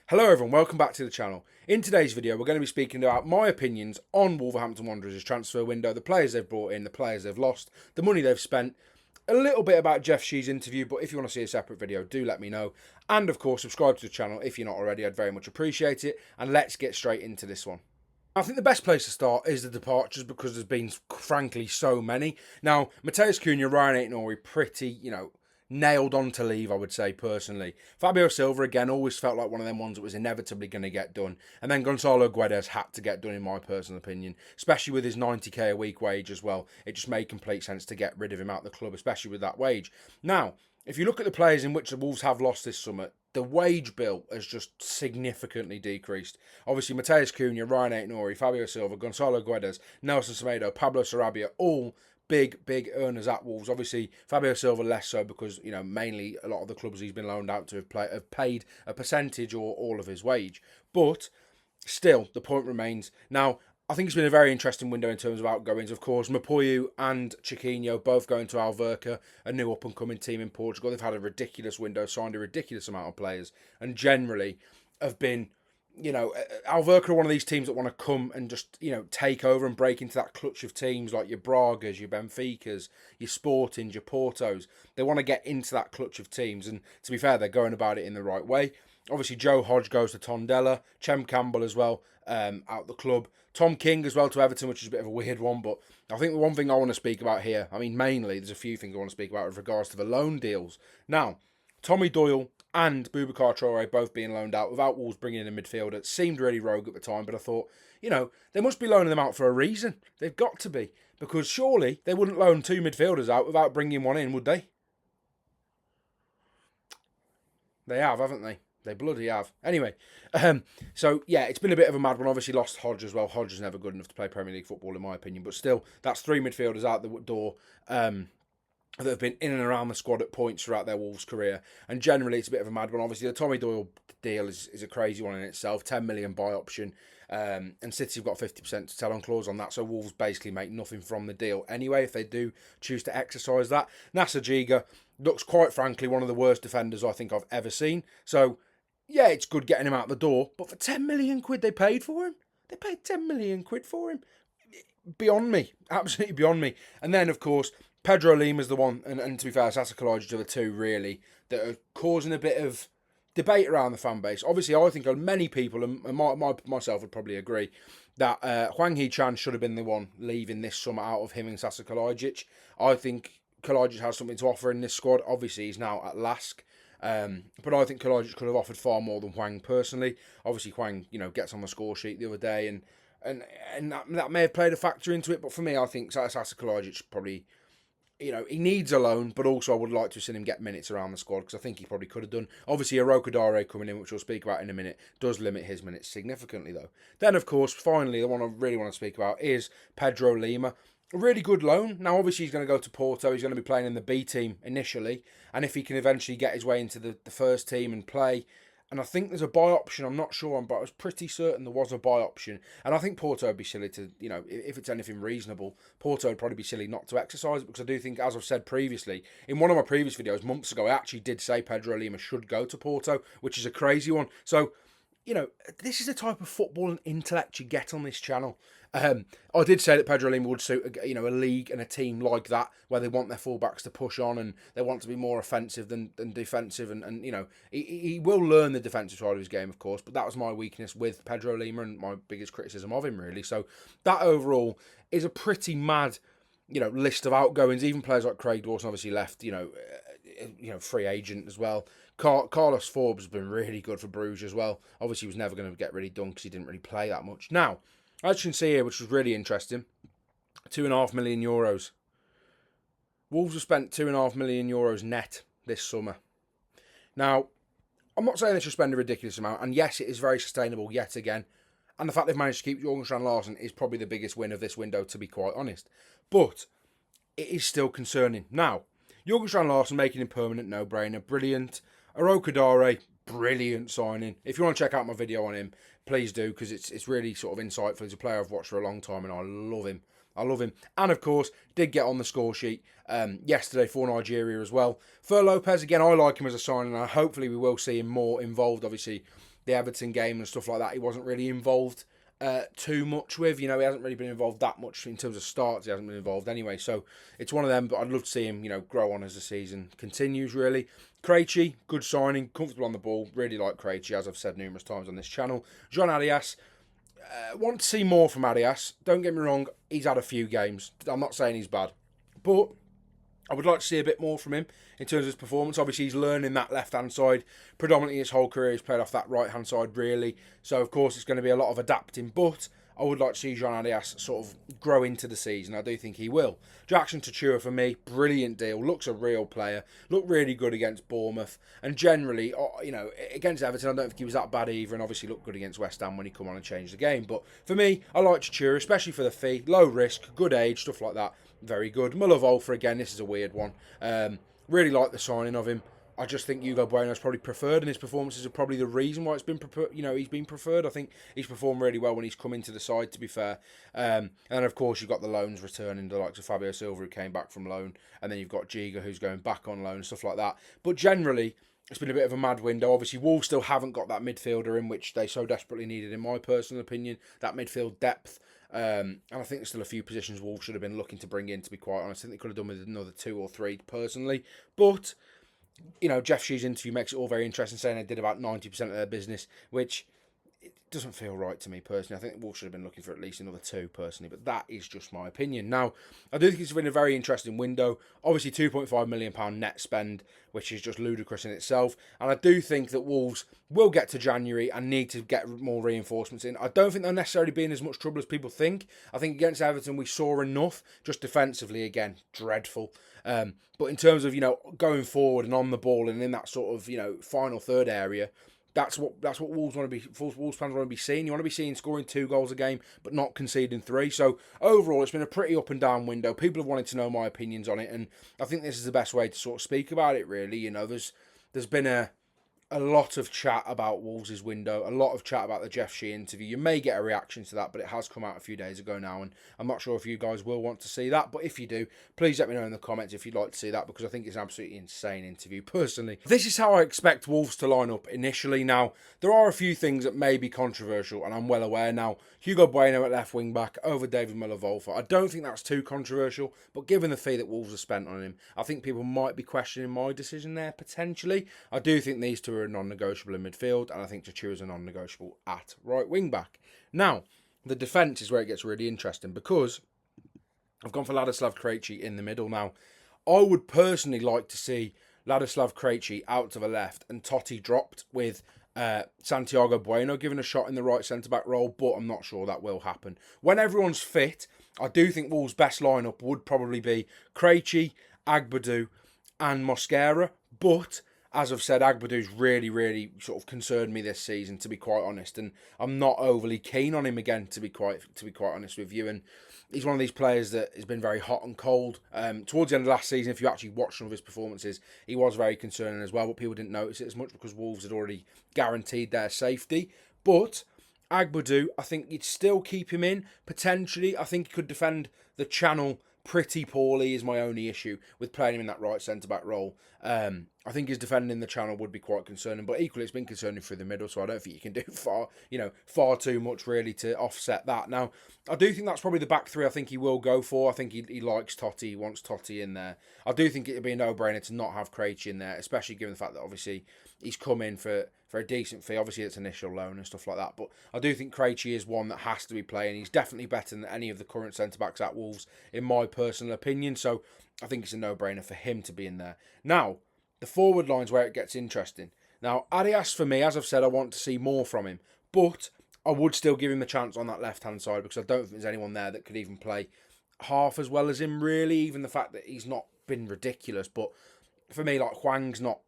Hello everyone, welcome back to the channel. In today's video we're going to be speaking about my opinions on Wolverhampton Wanderers' transfer window, the players they've brought in, the players they've lost, the money they've spent, a little bit about Jeff Shee's interview, but if you want to see a separate video do let me know, and of course subscribe to the channel if you're not already, I'd very much appreciate it, and let's get straight into this one. I think the best place to start is the departures because there's been frankly so many. Now, Matheus Cunha, Ryan Aït-Nouri pretty, nailed on to leave, I would say, personally. Fabio Silva, again, always felt like one of them ones that was inevitably going to get done. And then Gonçalo Guedes had to get done, in my personal opinion, especially with his 90k a week wage as well. It just made complete sense to get rid of him out of the club, especially with that wage. Now, if you look at the players in which the Wolves have lost this summer, the wage bill has just significantly decreased. Obviously, Matheus Cunha, Ryan Aït-Nouri, Fabio Silva, Gonçalo Guedes, Nelson Semedo, Pablo Sarabia, all big earners at Wolves. Obviously, Fabio Silva less so because, mainly a lot of the clubs he's been loaned out to have paid a percentage or all of his wage. But still, the point remains. Now, I think it's been a very interesting window in terms of outgoings. Of course, Mapoyu and Chiquinho both going to Alverca, a new up-and-coming team in Portugal. They've had a ridiculous window, signed a ridiculous amount of players, and generally have been, Alverca are one of these teams that want to come and just, take over and break into that clutch of teams like your Bragas, your Benficas, your Sportings, your Portos. They want to get into that clutch of teams, and to be fair, they're going about it in the right way. Obviously, Joe Hodge goes to Tondela, Chem Campbell as well, out the club. Tom King as well to Everton, which is a bit of a weird one, but I think the one thing I want to speak about here, mainly, there's a few things I want to speak about with regards to the loan deals. Now, Tommy Doyle and Boubacar Traoré both being loaned out without Wolves bringing in a midfielder. It seemed really rogue at the time, but I thought, they must be loaning them out for a reason. They've got to be, because surely they wouldn't loan two midfielders out without bringing one in, would they? They have, haven't they? They bloody have. Anyway, so yeah, it's been a bit of a mad one. Obviously lost Hodge as well. Hodge is never good enough to play Premier League football in my opinion, but still, that's three midfielders out the door that have been in and around the squad at points throughout their Wolves career. And generally, it's a bit of a mad one. Obviously, the Tommy Doyle deal is a crazy one in itself. 10 million buy option. And City have got 50% to tell on clause on that. So Wolves basically make nothing from the deal anyway if they do choose to exercise that. Nasser Giga looks, quite frankly, one of the worst defenders I think I've ever seen. So yeah, it's good getting him out the door, but for 10 million quid they paid for him. They paid 10 million quid for him. Beyond me. Absolutely beyond me. And then, of course, Pedro Lima's the one, and to be fair, Sasa Kalajdzic are the two, really, that are causing a bit of debate around the fan base. Obviously, I think many people, and myself would probably agree, that Hwang Hee-chan should have been the one leaving this summer out of him and Sasa Kalajdzic. I think Kalajdzic has something to offer in this squad. Obviously, he's now at Lask. But I think Kalajdzic could have offered far more than Hwang personally. Obviously, Hwang, gets on the score sheet the other day, and that may have played a factor into it. But for me, I think Sasa Kalajdzic probably, he needs a loan, but also I would like to have seen him get minutes around the squad because I think he probably could have done. Obviously, Orokodare coming in, which we'll speak about in a minute, does limit his minutes significantly, though. Then, of course, finally, the one I really want to speak about is Pedro Lima. A really good loan. Now, obviously, he's going to go to Porto. He's going to be playing in the B team initially. And if he can eventually get his way into the first team and play, and I think there's a buy option. I'm not sure, but I was pretty certain there was a buy option. And I think Porto would be silly to, if it's anything reasonable, Porto would probably be silly not to exercise it. Because I do think, as I've said previously, in one of my previous videos months ago, I actually did say Pedro Lima should go to Porto, which is a crazy one. So, this is the type of football and intellect you get on this channel. I did say that Pedro Lima would suit, a league and a team like that, where they want their fullbacks to push on and they want to be more offensive than defensive. And he will learn the defensive side of his game, of course, but that was my weakness with Pedro Lima and my biggest criticism of him, really. So that overall is a pretty mad, list of outgoings. Even players like Craig Dawson obviously left, free agent as well. Carlos Forbes has been really good for Bruges as well. Obviously, he was never going to get really done because he didn't really play that much. Now, as you can see here, which was really interesting, €2.5 million. Wolves have spent €2.5 million net this summer. Now, I'm not saying they should spend a ridiculous amount, and yes, it is very sustainable yet again. And the fact they've managed to keep Jorgen Strand Larsen is probably the biggest win of this window, to be quite honest. But it is still concerning. Now, Jorgen Strand Larsen making him permanent, no-brainer, brilliant. Orokodare, brilliant signing. If you want to check out my video on him, please do, because it's really sort of insightful. He's a player I've watched for a long time, and I love him. And, of course, did get on the score sheet yesterday for Nigeria as well. Fer Lopez, again, I like him as a signing, and hopefully we will see him more involved. Obviously, the Everton game and stuff like that, he wasn't really involved too much with. He hasn't really been involved that much in terms of starts. He hasn't been involved anyway. So it's one of them, but I'd love to see him, grow on as the season continues, really. Krejci, good signing, comfortable on the ball. Really like Krejci, as I've said numerous times on this channel. Jean Arias, want to see more from Arias. Don't get me wrong, he's had a few games. I'm not saying he's bad, but I would like to see a bit more from him in terms of his performance. Obviously, he's learning that left-hand side. Predominantly his whole career he's played off that right-hand side, really. So, of course, it's going to be a lot of adapting. But I would like to see Jean Arias sort of grow into the season. I do think he will. Jackson Tachua, for me, brilliant deal. Looks a real player. Looked really good against Bournemouth. And generally, against Everton, I don't think he was that bad either. And obviously looked good against West Ham when he come on and changed the game. But for me, I like Tachua, especially for the fee. Low risk, good age, stuff like that. Very good. Muller-Wolfer, again, this is a weird one. Really like the signing of him. I just think Hugo Bueno is probably preferred, and his performances are probably the reason why it's been preferred. He's been preferred. I think he's performed really well when he's come into the side, to be fair. And then, of course, you've got the loans returning, the likes of Fabio Silva, who came back from loan, and then you've got Giga, who's going back on loan, stuff like that. But generally, it's been a bit of a mad window. Obviously, Wolves still haven't got that midfielder in, which they so desperately needed, in my personal opinion, that midfield depth. And I think there's still a few positions Wolves should have been looking to bring in, to be quite honest. I think they could have done with another 2 or 3, personally. But Jeff Shee's interview makes it all very interesting, saying they did about 90% of their business, which it doesn't feel right to me personally. I think Wolves should have been looking for at least another 2 personally, but that is just my opinion. Now, I do think it's been a very interesting window. Obviously, £2.5 million net spend, which is just ludicrous in itself. And I do think that Wolves will get to January and need to get more reinforcements in. I don't think they'll necessarily be in as much trouble as people think. I think against Everton we saw enough, just defensively, again, dreadful. But in terms of, going forward and on the ball and in that sort of, final third area, that's what Wolves want to be. Wolves fans want to be seeing. You want to be seeing scoring 2 goals a game, but not conceding 3. So overall, it's been a pretty up and down window. People have wanted to know my opinions on it, and I think this is the best way to sort of speak about it. Really, there's been a lot of chat about Wolves' window, a lot of chat about the Jeff Shee interview. You may get a reaction to that, but it has come out a few days ago now, and I'm not sure if you guys will want to see that, but if you do, please let me know in the comments if you'd like to see that, because I think it's an absolutely insane interview, personally. This is how I expect Wolves to line up initially. Now, there are a few things that may be controversial, and I'm well aware now. Hugo Bueno at left wing-back over David Muller-Wolfer. I don't think that's too controversial, but given the fee that Wolves have spent on him, I think people might be questioning my decision there, potentially. I do think these two are a non-negotiable in midfield, and I think Tachua is a non-negotiable at right wing-back. Now, the defence is where it gets really interesting, because I've gone for Ladislav Krejci in the middle. Now, I would personally like to see Ladislav Krejci out to the left and Totti dropped with Santiago Bueno given a shot in the right centre-back role, but I'm not sure that will happen. When everyone's fit, I do think Wolves' best lineup would probably be Krejci, Agbadou and Mosquera, but as I've said, Agbadou's really, really sort of concerned me this season, to be quite honest, and I'm not overly keen on him again, to be quite honest with you. And he's one of these players that has been very hot and cold. Towards the end of last season, if you actually watched some of his performances, he was very concerning as well, but people didn't notice it as much because Wolves had already guaranteed their safety. But Agbadou, I think you'd still keep him in, potentially. I think he could defend the channel pretty poorly, is my only issue with playing him in that right centre-back role. I think his defending the channel would be quite concerning, but equally it's been concerning through the middle, so I don't think you can do far too much really to offset that. Now, I do think that's probably the back three I think he will go for. I think he likes Totti, he wants Totti in there. I do think it would be a no-brainer to not have Krejci in there, especially given the fact that obviously he's come in for a decent fee. Obviously it's initial loan and stuff like that, but I do think Krejci is one that has to be playing. He's definitely better than any of the current centre-backs at Wolves, in my personal opinion, so I think it's a no-brainer for him to be in there. Now, the forward line's where it gets interesting. Now, Arias, for me, as I've said, I want to see more from him, but I would still give him the chance on that left-hand side because I don't think there's anyone there that could even play half as well as him, really, even the fact that he's not been ridiculous. But for me, like, Hwang's not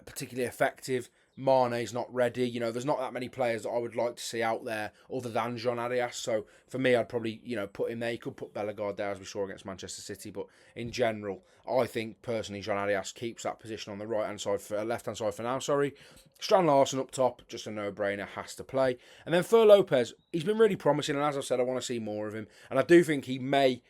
particularly effective. Mane's not ready. There's not that many players that I would like to see out there other than Jean Arias. So for me, I'd probably, put him there. You could put Bellegarde there, as we saw against Manchester City. But in general, I think personally Jean Arias keeps that position on the right-hand side, left-hand side for now, Strand Larsen up top, just a no-brainer, has to play. And then Fer Lopez, he's been really promising. And as I've said, I want to see more of him. And I do think he may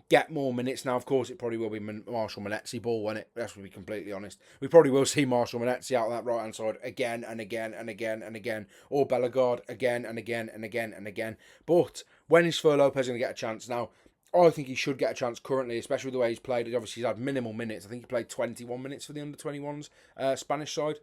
get more minutes. Now, of course, it probably will be Marshall Monetzi ball, won't it? Let's be completely honest. We probably will see Marshall Monetzi out on that right-hand side again and again and again and again, or Bellegarde again and again and again and again. But when is Fer Lopez going to get a chance? Now, I think he should get a chance currently, especially with the way he's played. Obviously, he's had minimal minutes. I think he played 21 minutes for the under-21s Spanish side.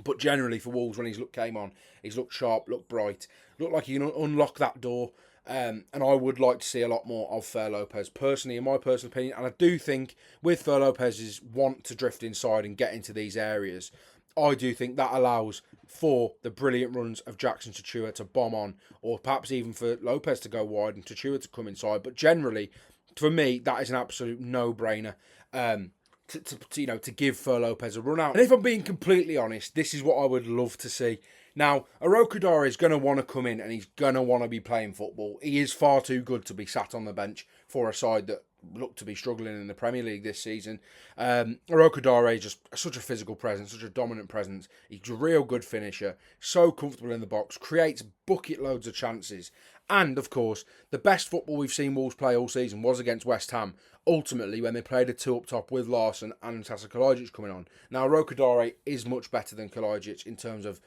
But generally, for Wolves, when came on, he's looked sharp, looked bright, looked like he can unlock that door. And I would like to see a lot more of Fer Lopez, personally, in my personal opinion. And I do think with Fer Lopez's want to drift inside and get into these areas, I do think that allows for the brilliant runs of Jackson Tchouaméni to bomb on, or perhaps even for Lopez to go wide and Tchouaméni to come inside. But generally, for me, that is an absolute no-brainer. To give Fer Lopez a run out. And if I'm being completely honest, this is what I would love to see. Now, Orokodare is going to want to come in and he's going to want to be playing football. He is far too good to be sat on the bench for a side that look to be struggling in the Premier League this season. Orokodare is just such a physical presence, such a dominant presence. He's a real good finisher, so comfortable in the box, creates bucket loads of chances. And, of course, the best football we've seen Wolves play all season was against West Ham, ultimately when they played a two up top with Larsson and Sasa Kalajic coming on. Now, Orokodare is much better than Kalajic in terms of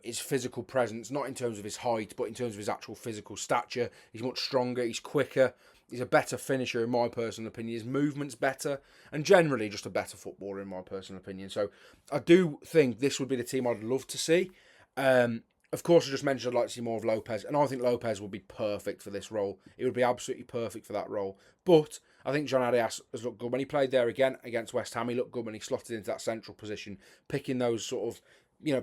his physical presence, not in terms of his height, but in terms of his actual physical stature. He's much stronger, he's quicker, he's a better finisher in my personal opinion. His movement's better, and generally just a better footballer in my personal opinion. So I do think this would be the team I'd love to see. Of course, I just mentioned I'd like to see more of Lopez, and I think Lopez would be perfect for this role. It would be absolutely perfect for that role. But I think John Arias has looked good. When he played there again against West Ham, he looked good when he slotted into that central position, picking those sort of,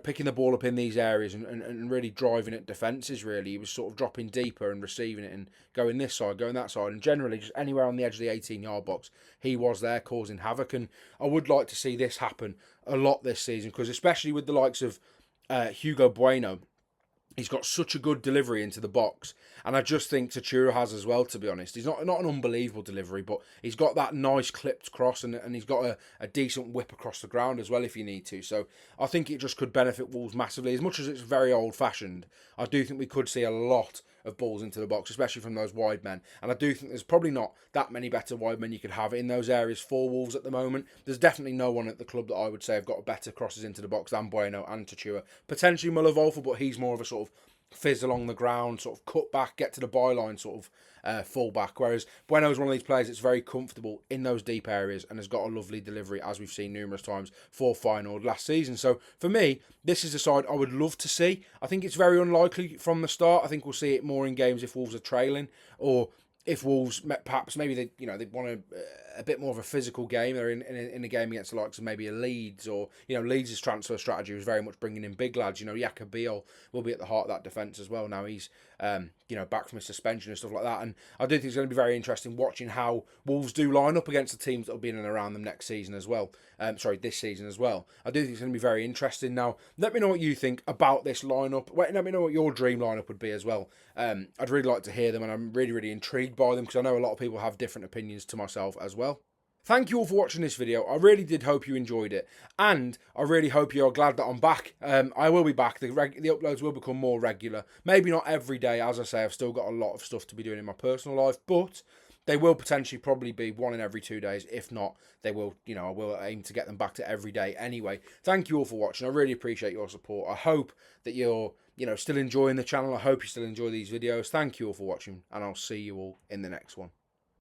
picking the ball up in these areas and really driving at defences, really. He was sort of dropping deeper and receiving it and going this side, going that side, and generally just anywhere on the edge of the 18-yard box, he was there causing havoc. And I would like to see this happen a lot this season, because especially with the likes of Hugo Bueno, he's got such a good delivery into the box. And I just think Tchouaméni has as well, to be honest. He's not an unbelievable delivery, but he's got that nice clipped cross and he's got a decent whip across the ground as well if you need to. So I think it just could benefit Wolves massively. As much as it's very old-fashioned, I do think we could see a lot of balls into the box, especially from those wide men. And I do think there's probably not that many better wide men you could have in those areas for Wolves at the moment. There's definitely no one at the club that I would say have got better crosses into the box than Bueno and Tchouaméni. Potentially Muller-Wolfer, but he's more of a sort of fizz along the ground, sort of cut back, get to the byline sort of full back. Whereas Bueno is one of these players that's very comfortable in those deep areas and has got a lovely delivery, as we've seen numerous times for Feyenoord last season. So for me, this is a side I would love to see. I think it's very unlikely from the start. I think we'll see it more in games if Wolves are trailing, or if Wolves perhaps maybe they want a bit more of a physical game. They're in a game against the likes of maybe a Leeds, or Leeds' transfer strategy was very much bringing in big lads. Jakob Biel will be at the heart of that defence as well. Now he's back from his suspension and stuff like that. And I do think it's going to be very interesting watching how Wolves do line up against the teams that will be in and around them next season as well. This season as well. I do think it's going to be very interesting. Now, let me know what you think about this lineup. Let me know what your dream lineup would be as well. I'd really like to hear them, and I'm really, really intrigued by them because I know a lot of people have different opinions to myself as well. Thank you all for watching this video. I really did hope you enjoyed it, and I really hope you're glad that I'm back. I will be back. The uploads will become more regular. Maybe not every day, as I say. I've still got a lot of stuff to be doing in my personal life, but they will potentially probably be one in every 2 days. If not, they will, I will aim to get them back to every day anyway. Thank you all for watching. I really appreciate your support. I hope that you're, still enjoying the channel. I hope you still enjoy these videos. Thank you all for watching, and I'll see you all in the next one.